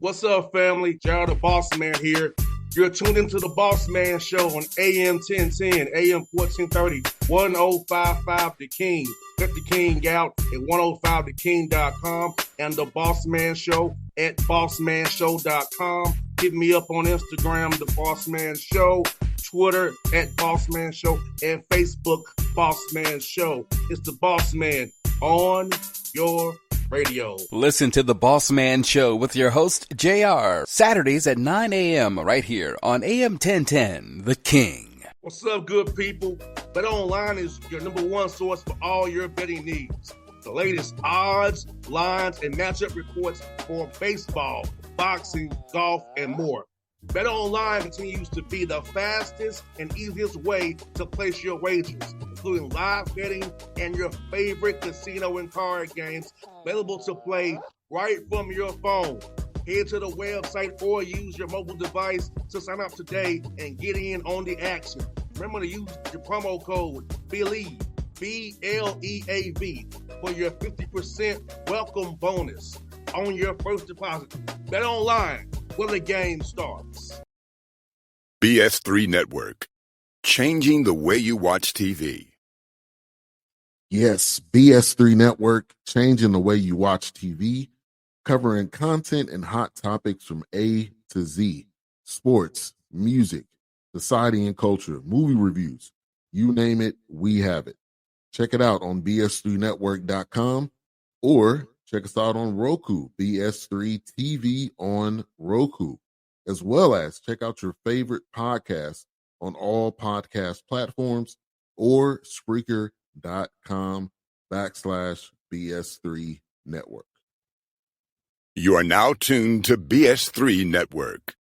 What's up, family? Gerald the Bossman here. You're tuned into the Bossman Show on AM 1010, AM 1430, 1055 The King. Let the King out at 105theking.com and the Bossman Show at bossmanshow.com. Hit me up on Instagram, The Bossman Show, Twitter at Bossman Show, and Facebook, Bossman Show. It's the Bossman on your radio. Listen to the Bossman Show with your host, JR, Saturdays at 9 a.m. right here on AM 1010, The King. What's up, good people? Bet Online is your number one source for all your betting needs. The latest odds, lines, and matchup reports for baseball, boxing, golf, and more. Bet Online continues to be the fastest and easiest way to place your wagers, including live betting and your favorite casino and card games available to play right from your phone. Head to the website or use your mobile device to sign up today and get in on the action. Remember to use your promo code BELIEVE, B-L-E-A-V, for your 50% welcome bonus on your first deposit. Bet Online, where the game starts. BS3 Network, changing the way you watch TV. Yes, BS3 Network, changing the way you watch TV, covering content and hot topics from A to Z, sports, music, society and culture, movie reviews, you name it, we have it. Check it out on bs3network.com or check us out on Roku, BS3 TV on Roku, as well as check out your favorite podcast on all podcast platforms or Spreaker.com/BS3 Network. You are now tuned to BS3 Network.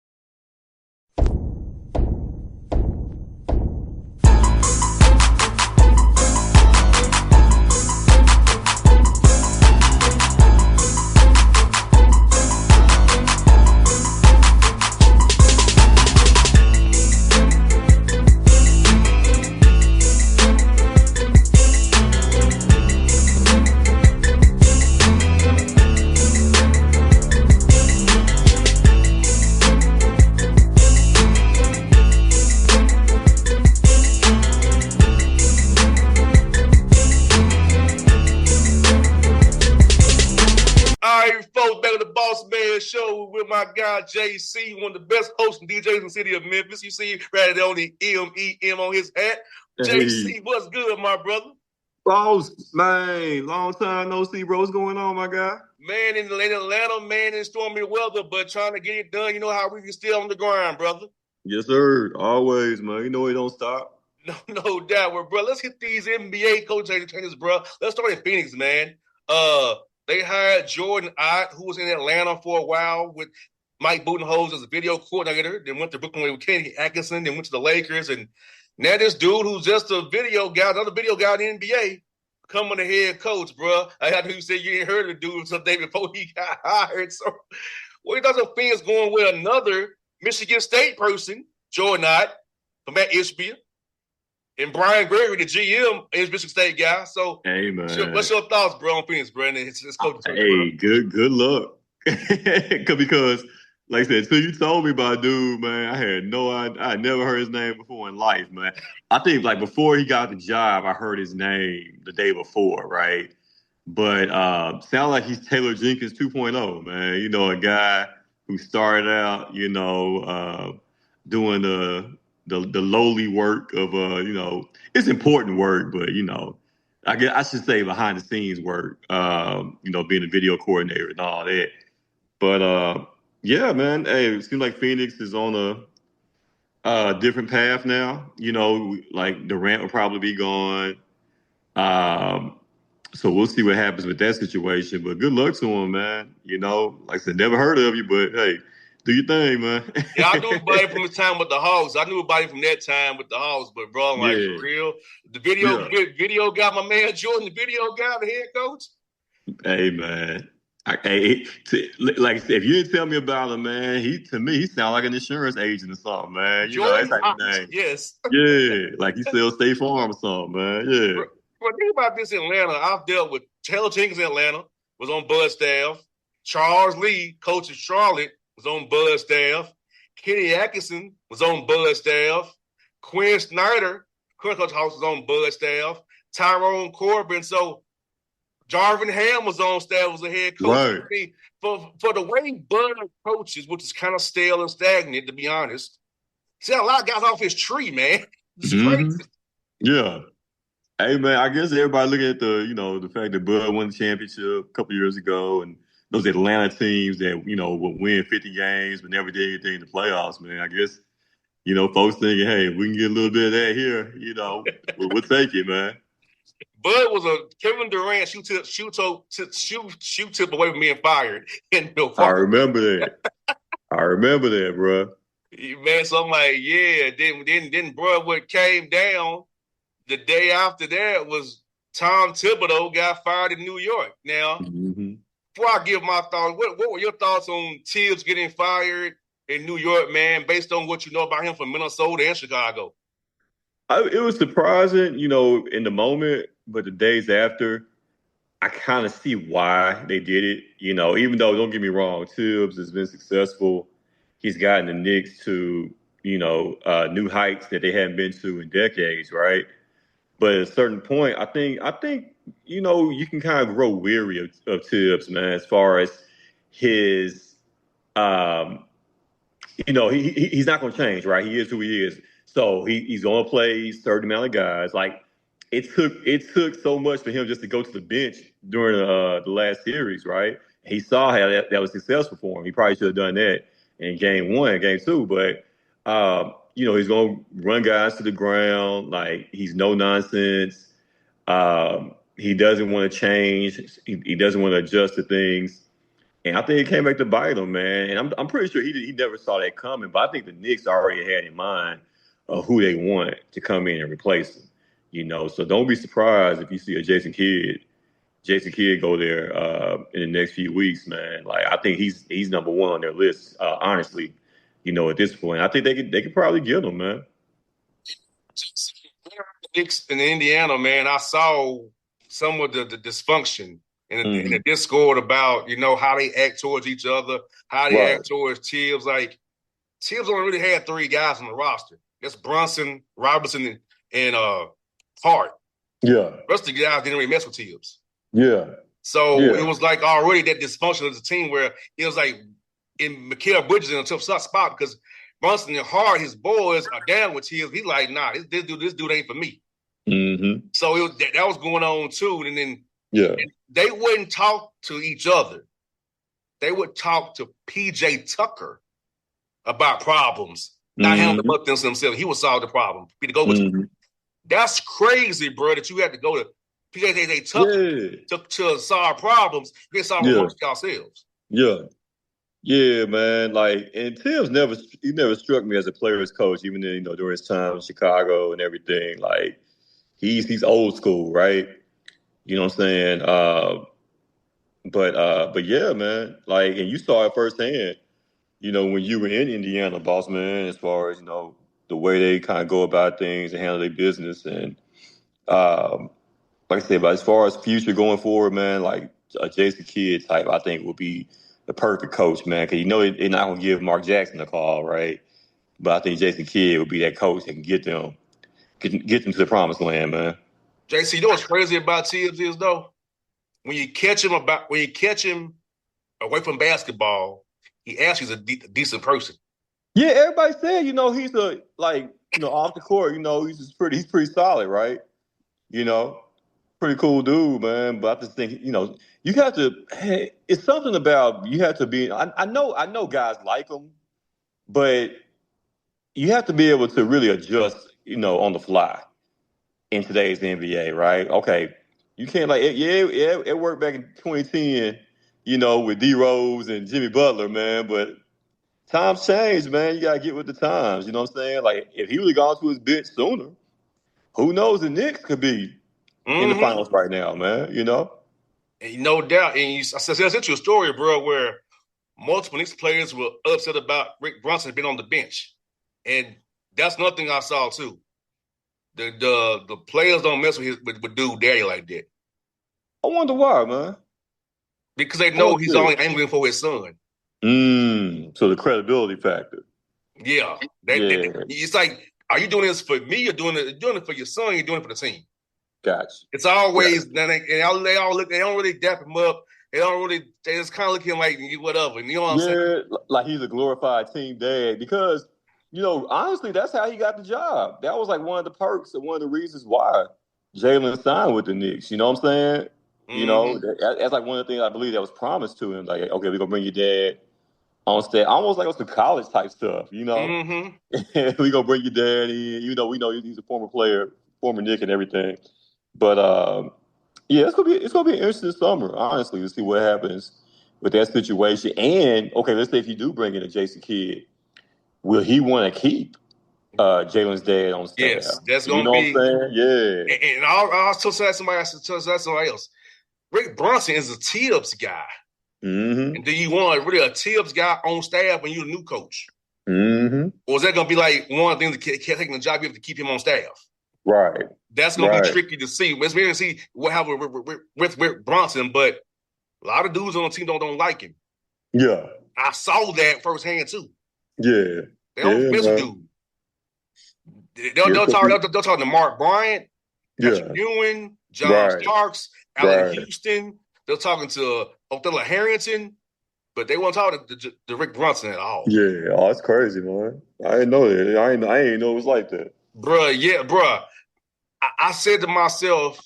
Show with my guy JC, one of the best hosts and DJs in the city of Memphis. You see right there on the M-E-M on his hat. Hey. JC, what's good, my brother? Boss, man, long time no see, bro. What's going on, my guy? Man, in Atlanta, man, in stormy weather, but trying to get it done. You know how we can still on the grind, brother. Yes, sir. Always, man. You know it don't stop. No doubt. Well, bro, let's hit these NBA coaches trainers, bro. Let's start in Phoenix, man. They hired Jordan Ott, who was in Atlanta for a while with Mike Budenholzer as a video coordinator, then went to Brooklyn with Kenny Atkinson, then went to the Lakers. And now this dude who's just a video guy, another video guy in the NBA, coming the head coach, bro. I know you said you ain't heard of the dude some day before he got hired. So what you thought of Phoenix going with another Michigan State person, Jordan Ott, from Matt Ishbia, and Brian Gregory, the GM, is Michigan State guy. So, hey, man, what's your thoughts, bro, on Phoenix, Brandon? It's coach. Hey, good luck. Because, like I said, until you told me about dude, man, I had no idea. I never heard his name before in life, man. I think, like, before he got the job, I heard his name the day before, right? But sound like he's Taylor Jenkins 2.0, man. You know, a guy who started out, you know, doing the lowly work of it's important work, but I guess I should say behind the scenes work, being a video coordinator and all that. But yeah, man, hey, it seems like Phoenix is on a different path now. Like Durant will probably be gone. So we'll see what happens with that situation. But good luck to him, man. Like I said, never heard of you, but hey, do your thing, man. Yeah, I knew about him from his time with the Hawks. I knew about him from that time with the Hawks, but bro, for real, the video guy, my man Jordan, the video guy, the head coach. Hey, man. If you didn't tell me about him, man, to me he sounds like an insurance agent or something, man. Jordan, that type of name. Yes. Yeah, like he sells State Farm or something, man. Yeah. Bro, think about this in Atlanta. I've dealt with Taylor Jenkins in Atlanta, was on Bud staff. Charles Lee, coach of Charlotte, was on Bud's staff. Kenny Atkinson was on Bud's staff. Quinn Snyder, current coach House, was on Bud's staff. Tyrone Corbin. So Jarvin Ham was on staff as a head coach. Right. I mean, for the way Bud coaches, which is kind of stale and stagnant, to be honest, see a lot of guys off his tree, man. It's crazy. Yeah. Hey, man, I guess everybody looking at the fact that Bud won the championship a couple years ago and those Atlanta teams that, would win 50 games but never did anything in the playoffs, man. I guess, folks thinking, hey, we can get a little bit of that here, we'll take it, man. Bud was a Kevin Durant shoe tip away from being fired in Milwaukee. I remember that, bro. Man, so I'm like, yeah. Then bro, what came down the day after that was Tom Thibodeau got fired in New York. Now, before I give my thoughts, what were your thoughts on Tibbs getting fired in New York, man, based on what you know about him from Minnesota and Chicago? It was surprising, in the moment, but the days after, I kind of see why they did it. Even though, don't get me wrong, Tibbs has been successful. He's gotten the Knicks to, new heights that they haven't been to in decades, right? But at a certain point, I think you can kind of grow weary of Tibbs, man, as far as his, he's not going to change, right? He is who he is. So he's going to play a certain amount of guys. Like, it took so much for him just to go to the bench during the last series, right? He saw how that was successful for him. He probably should have done that in game 1, game 2. But, he's going to run guys to the ground. Like, he's no nonsense. He doesn't want to change. He doesn't want to adjust to things. And I think it came back to bite him, man. And I'm pretty sure he never saw that coming. But I think the Knicks already had in mind who they want to come in and replace him. So don't be surprised if you see a Jason Kidd go there in the next few weeks, man. Like, I think he's number one on their list, honestly. At this point, I think they could probably get him, man. In Indiana, man, I saw some of the dysfunction in the Discord about how they act towards each other, how they act towards Tibbs. Like, Tibbs only really had 3 guys on the roster. That's Brunson, Robertson, and Hart. Yeah. The rest of the guys didn't really mess with Tibbs. Yeah. So it was like already that dysfunction of the team where it was like in Mikal Bridges in a tough spot because Brunson and Hart, his boys, are down with Tibbs. He's like, nah, this dude ain't for me. So that was going on too. And then they wouldn't talk to each other. They would talk to PJ Tucker about problems, not handling the themselves. He would solve the problem. Be the go-between. That's crazy, bro, that you had to go to PJ Tucker to solve problems. You can't solve them yourselves. Yeah, man. Like, and Tibbs never struck me as a player's coach, even in, during his time in Chicago and everything. Like, he's old school, right? You know what I'm saying? But yeah, man. Like, and you saw it firsthand, when you were in Indiana, Bossman, as far as, the way they kind of go about things and handle their business. And like I said, but as far as future going forward, man, like a Jason Kidd type, I think would be the perfect coach, man. Because they're not going to give Mark Jackson a call, right? But I think Jason Kidd would be that coach that can get them to the promised land, man. JC, you know what's crazy about Tibbs is though? When you catch him away from basketball, he actually is a decent person. Yeah, everybody said, he's off the court, he's pretty solid, right? Pretty cool dude, man. But I just think, you have to. Hey, it's something about you have to be. I know guys like him, but you have to be able to really adjust, on the fly in today's NBA, right? Okay, you can't it worked back in 2010, with D Rose and Jimmy Butler, man. But times change, man. You gotta get with the times. You know what I'm saying? Like, if he would have gone to his bench sooner, who knows? The Knicks could be in the finals right now, man. And no doubt. And I sent you a story, bro, where multiple Knicks players were upset about Rick Brunson being on the bench. And that's nothing I saw, too. The players don't mess with dude daddy like that. I wonder why, man. Because they know he's only angling for his son. So the credibility factor. Yeah, Yeah, it's like, are you doing this for me? You're doing it for your son. You're doing it for the team. gotcha. It's always then they all look. They don't really dap him up. They don't really. They just kind of look at him like whatever. You know what I'm saying? Yeah, like he's a glorified team dad because, honestly, that's how he got the job. That was like one of the perks and one of the reasons why Jalen signed with the Knicks. You know what I'm saying? Mm-hmm. That's like one of the things I believe that was promised to him. Like, okay, we're gonna bring your dad on stage, almost like it was some college type stuff. Mm-hmm. We gonna bring your dad in. We know he's a former player, former Nick, and everything. But yeah, it's gonna be an interesting summer, honestly, to see what happens with that situation. And okay, let's say if you do bring in a Jason Kidd, will he want to keep Jalen's dad on Yes, staff? that's You gonna know what be. I'm saying? Yeah. And I'll also say somebody else. Tell somebody else. Rick Brunson is a Tibbs guy. Mm-hmm. And do you want really a Tibbs guy on staff when you're a new coach? Mm-hmm. Or is that going to be like one of the things that can't taking the job, you have to keep him on staff? Right. That's going to be Right. tricky to see. It's weird to see what happened with Rick Bronson, but a lot of dudes on the team don't like him. Yeah. I saw that firsthand too. Yeah. They don't Yeah, mess with man. dude. They'll talk to Mark Bryant, Patrick Yeah. Ewing, John Right. Starks, Allen Right. Houston. They're talking to Othello Harrington, but they won't talk to Rick Brunson at all. Yeah. Oh, that's crazy, man. I didn't know that. I ain't know it was like that. Bruh. I said to myself,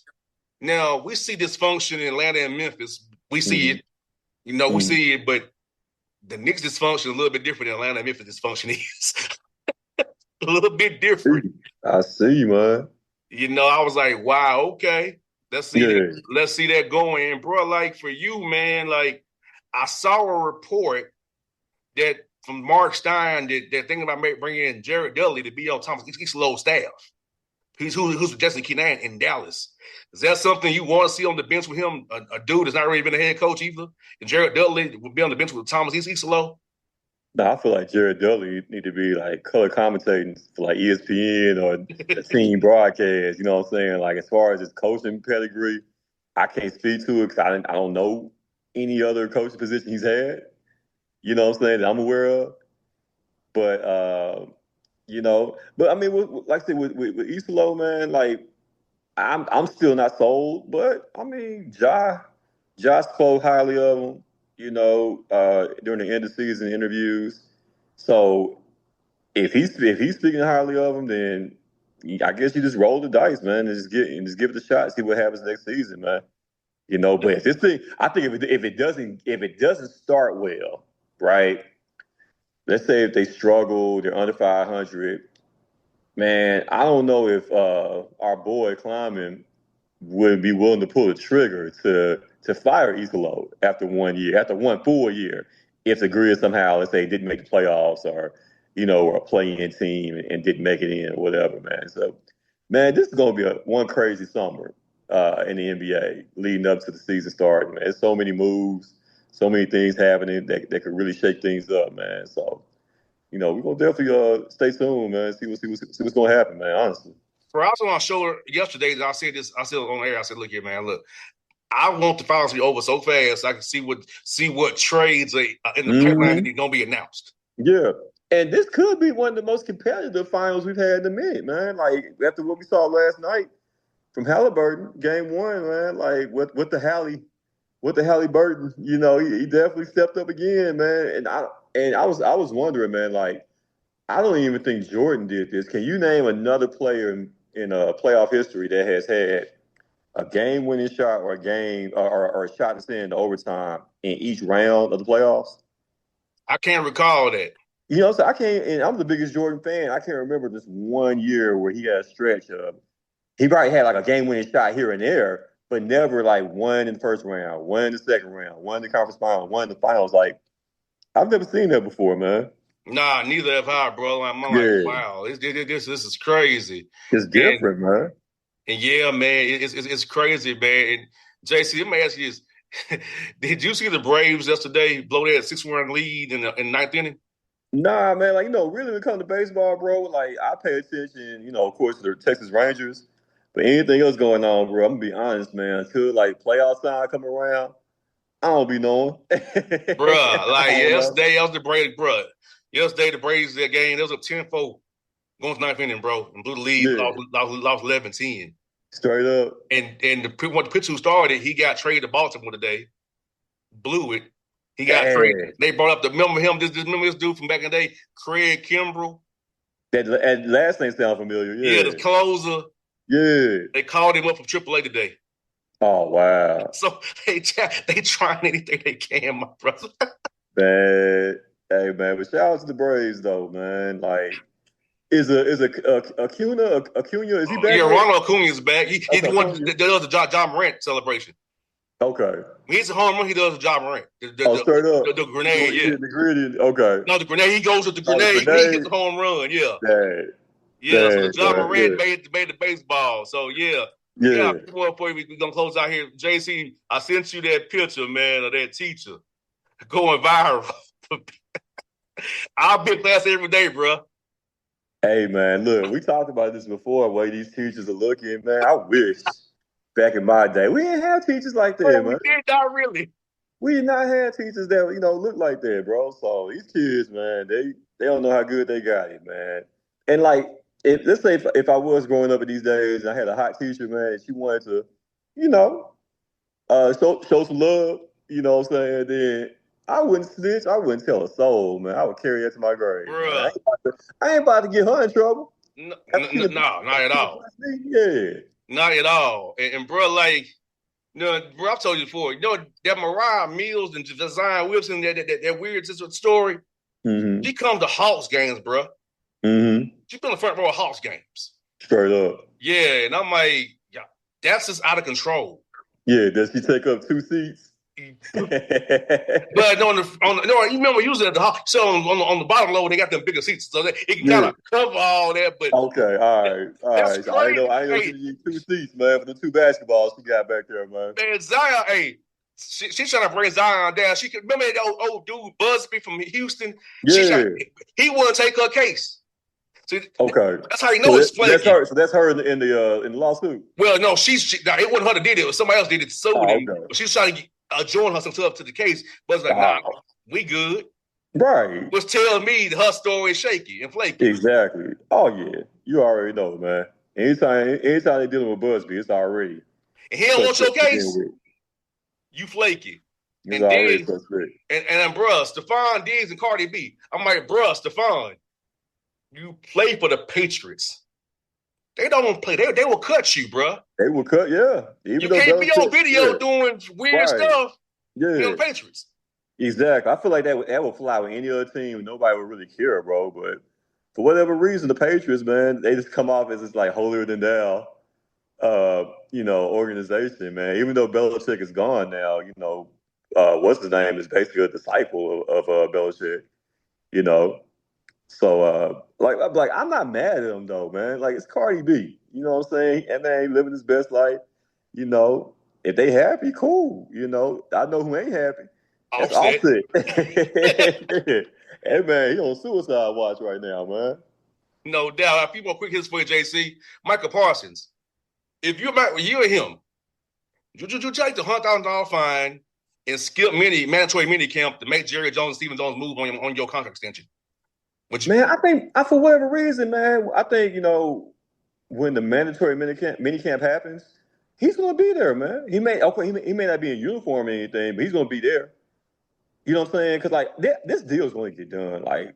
now we see dysfunction in Atlanta and Memphis. We see Mm-hmm. it, we Mm-hmm. see it, but the Knicks dysfunction is a little bit different than Atlanta and Memphis dysfunction is. A little bit different. I see, man. I was like, wow, okay. Let's see that. Yeah. Let's see that going. And bro, like for you, man, like I saw a report that from Mark Stein that they're thinking about bringing in Jared Dudley to be on Thomas East staff. Who's suggesting Keenan in Dallas. Is that something you want to see on the bench with him? A dude that's not really been a head coach either? And Jared Dudley would be on the bench with Thomas Isolo? No, I feel like Jared Dudley need to be like color commentating for like ESPN or a team broadcast. You know what I'm saying? Like as far as his coaching pedigree, I can't speak to it because I don't know any other coaching position he's had. You know what I'm saying? That I'm aware of. But but I mean, like I said, with Isolo, man, like I'm still not sold. But I mean, Josh spoke highly of him. During the end of season interviews. So if he's speaking highly of him, then I guess you just roll the dice, man, and just give it a shot, see what happens next season, man. But if this thing, I think if it doesn't start well, right? Let's say if they struggle, they're under 500. Man, I don't know if our boy Kleiman would be willing to pull the trigger to fire Isolo after 1 year, after one full year, if the Grizz somehow, let's say, didn't make the playoffs or a play-in team and didn't make it in or whatever, man. So, man, this is going to be one crazy summer in the NBA leading up to the season starting, man. There's so many moves, so many things happening that could really shake things up, man. So, we're going to definitely stay tuned, man, see what's going to happen, man, honestly. For I was on our show yesterday, I said it on air. I said, look here, man, look, I want the finals to be over so fast so I can see what trades are in the pipeline that are going to be announced. Yeah. And this could be one of the most competitive finals we've had in a minute, man. Like after what we saw last night from Halliburton, game one, man. Like with the Halliburton, he definitely stepped up again, man. And I was wondering, man, like I don't even think Jordan did this. Can you name another player in playoff history that has had a game-winning shot or a game or a shot to send to overtime in each round of the playoffs? I can't recall that. So I can't, and I'm the biggest Jordan fan. I can't remember this one year where he had a stretch of, he probably had like a game-winning shot here and there, but never like one in the first round, one in the second round, one in the conference final, one in the finals. Like, I've never seen that before, man. Nah, neither have I, bro. I'm like, wow, this is crazy. It's different, man. And yeah, man, it's crazy, man. And JC, let me ask you this. Did you see the Braves yesterday blow that 6-1 lead in the ninth inning? Nah, man, like, really when it comes to baseball, bro, like, I pay attention, of course, to the Texas Rangers, but anything else going on, bro, I'm gonna be honest, man, until, like, playoff time come around, I don't be knowing. Bruh, like I don't know. yesterday, I was the Braves, bruh. Yesterday, the Braves, their game, there was a 10-4 going to ninth inning, bro, and blew the lead, Yeah, lost 11-10. straight up. And the pitcher who started, he got traded to Baltimore today, blew it. He got traded. Dang. They brought up remember this dude from back in the day, Craig Kimbrell? That last name sound familiar. Yeah, the Yeah. closer. Yeah. They called him up from AAA today. Oh, wow. So they trying anything they can, my brother. Man. Hey, man. But shout out to the Braves, though, man. Like, is Acuna, is he back Yeah, yet? Ronald Acuna is back. He Okay, the one Acuna. that does the John Morant celebration. Okay. When he's a home run, he does the John Morant. Oh, straight up. The grenade, yeah. The gritty. Okay. No, the grenade. He goes with the Oh, the grenade. He hits grenade. the home run. Yeah, Dang. yeah. So the Dang, John man. Morant Yeah. made the baseball. So yeah. Yeah. Before we're gonna close out here, JC, I sent you that picture, man, of that teacher going viral. I'll be in class every day, bro. Hey, man, look, we talked about this before, the way these teachers are looking, man. I wish back in my day, we didn't have teachers like that, Well, we man. did not really. We did not have teachers that, look like that, bro. So these kids, man, they don't know how good they got it, man. And like, let's say if I was growing up in these days and I had a hot teacher, man, and she wanted to, you know, show some love, you know what I'm saying? Then I wouldn't snitch. I wouldn't tell a soul, man. I would carry that to my grave, man. Bruh. I ain't about to get her in trouble. No, not at all. Yeah. Not at all. And bro, like, bro, I've told you before, that Mariah Mills and Zion Wilson, that weird story, Mm-hmm. she comes to Hawks games, bro. Mm-hmm. She's been in the front row of Hawks games. Straight up. Yeah, and I'm like, yeah, that's just out of control. Yeah, does she take up 2 seats? But you remember usually at the Hawks, so on the bottom low they got them bigger seats, so it can kind of cover all that. But okay, all right. That's So I crazy. know she need 2 seats, man, for the 2 basketballs she got back there, man. Man, Zion, hey, she's trying to bring Zion down. She could remember that old dude Busby from Houston. Yeah. He wouldn't take her case. So Okay. that's how you know it's flaky. That's her in the lawsuit. Well, no, it wasn't her that did it. It was somebody else did it. Sued him. Okay. But she's trying to join herself to the case. But it's like, nah, we good. Right. Which tells me that her story is shaky and flaky. Exactly. Oh yeah, you already know, man. Anytime they're dealing with Busby, it's already. And he don't want your case. With. You flaky. It's and already then, suspect. and bruh, Stephon Diggs and Cardi B. I'm like, bruh, Stephon, you play for the Patriots. They don't play. They will cut you, bruh. They will cut, yeah. You can't be on video doing weird stuff. Yeah. You're the Patriots. Exactly. I feel like that would fly with any other team. Nobody would really care, bro. But for whatever reason, the Patriots, man, they just come off as this like holier than thou, organization, man. Even though Belichick is gone now, what's his name is basically a disciple of Belichick, you know. So I'm not mad at him though, man. Like it's Cardi B, you know what I'm saying? And man, living his best life, you know. If they happy, cool. You know, I know who ain't happy. That's Offset. Hey man, he on suicide watch right now, man. No doubt. A few more quick hits for you, JC. Michael Parsons. If you're you and him, would you take the $100,000 fine and skip mandatory mini camp to make Jerry Jones and Stephen Jones move on your contract extension? Man, I think for whatever reason, man, I think when the mandatory mini camp happens, he's gonna be there, man. He may not be in uniform or anything, but he's gonna be there. You know what I'm saying? Because like this deal is going to get done. Like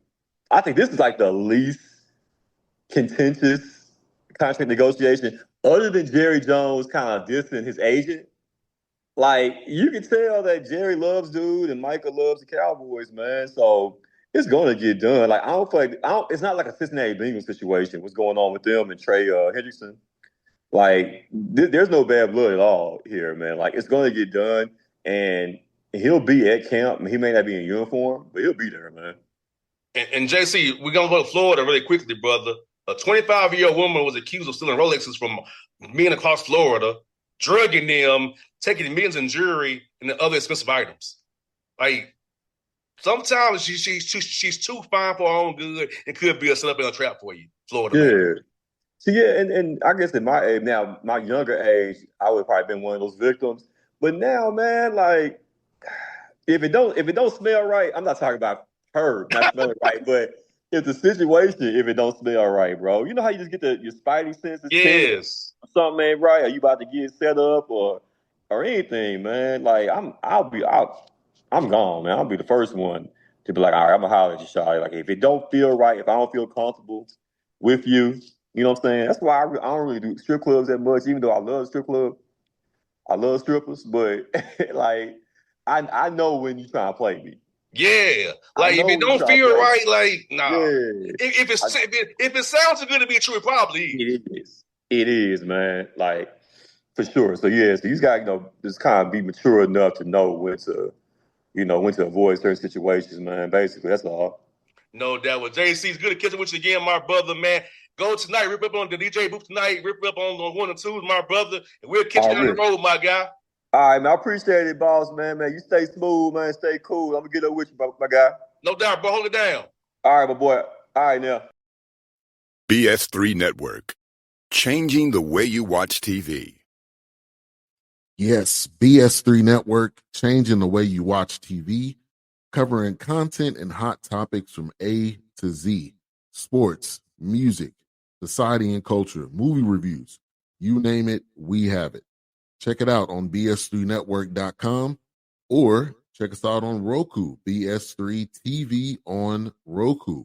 I think this is like the least contentious contract negotiation, other than Jerry Jones kind of dissing his agent. Like you can tell that Jerry loves dude and Michael loves the Cowboys, man. So it's going to get done. Like it's not like a Cincinnati Bengals situation. What's going on with them and Trey Hendrickson? Like there's no bad blood at all here, man. Like it's going to get done, and he'll be at camp. He may not be in uniform, but he'll be there, man. And JC, we're going to go to Florida really quickly, brother. A 25-year-old woman was accused of stealing Rolexes from men across Florida, drugging them, taking millions in jewelry and other expensive items. Like, sometimes she's too fine for her own good and could be a setup and a trap for you, Florida. Yeah. Man. So, yeah, and I guess at my age, now, my younger age, I would have probably been one of those victims. But now, man, like, if it don't smell right, I'm not talking about her not smelling right, but if the situation, if it don't smell right, bro, you know how you just get your spidey senses tingling Yes. or something ain't right? Are you about to get set up or anything, man? Like I'm gone, man. I'll be the first one to be like, all right, I'm gonna holler at you, Shawty. Like if it don't feel right, if I don't feel comfortable with you, you know what I'm saying? That's why I don't really do strip clubs that much, even though I love strip clubs. I love strippers, but like I know when you trying to play me. Yeah. I Like if know it when you don't trying to feel play me. right, like nah. Yeah, If it sounds too good to be true, it probably is. it is. It is, man. Like for sure. So yeah, so you got just kind of be mature enough to know when to avoid certain situations, man. Basically, that's all. No doubt. Well, JC, it's good to catch up with you again, my brother, man. Go tonight, rip up on the DJ booth tonight, rip up on 1 or 2, my brother, and we'll catch you down the Already. road, my guy. All right, man. I appreciate it, boss, man. Man, you stay smooth, man. Stay cool. I'm gonna get up with you, my guy. No doubt, bro. Hold it down. All right, my boy. All right, now. BS3 Network. Changing the way you watch TV. Yes, BS3 Network, changing the way you watch TV, covering content and hot topics from A to Z, sports, music, society and culture, movie reviews, you name it, we have it. Check it out on bs3network.com or check us out on Roku, BS3 TV on Roku,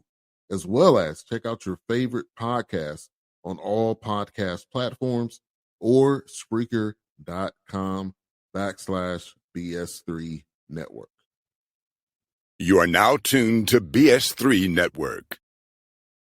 as well as check out your favorite podcast on all podcast platforms or Spreaker.com/BS3 Network. You are now tuned to BS3 Network.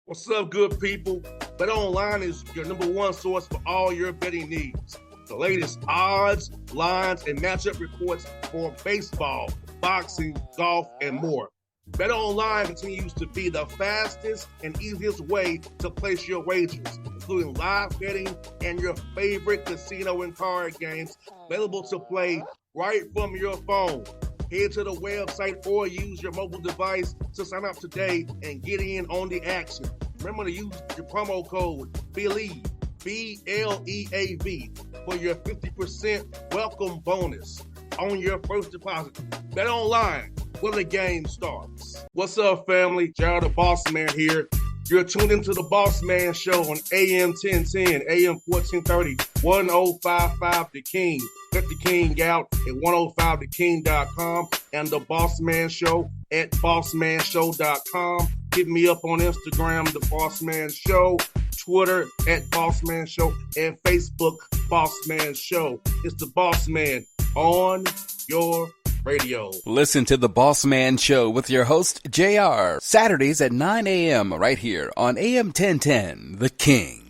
What's up, good people? Bet Online is your number one source for all your betting needs. The latest odds, lines, and matchup reports for baseball, boxing, golf, and more. Bet Online continues to be the fastest and easiest way to place your wagers, including live betting and your favorite casino and card games available to play right from your phone. Head to the website or use your mobile device to sign up today and get in on the action. Remember to use your promo code BELIEVE, BLEAV, for your 50% welcome bonus on your first deposit. Bet Online, where the game starts. What's up, family? Jared the Bossman here. You're tuned into the Bossman Show on AM 1010, AM 1430, 1055 The King. Let the King out at 105theking.com and the Bossman Show at bossmanshow.com. Hit me up on Instagram, The Bossman Show, Twitter at Bossman Show, and Facebook, Bossman Show. It's the Bossman on your radio. Listen to The Bossman Show with your host, JR, Saturdays at 9 a.m. right here on AM 1010, The King.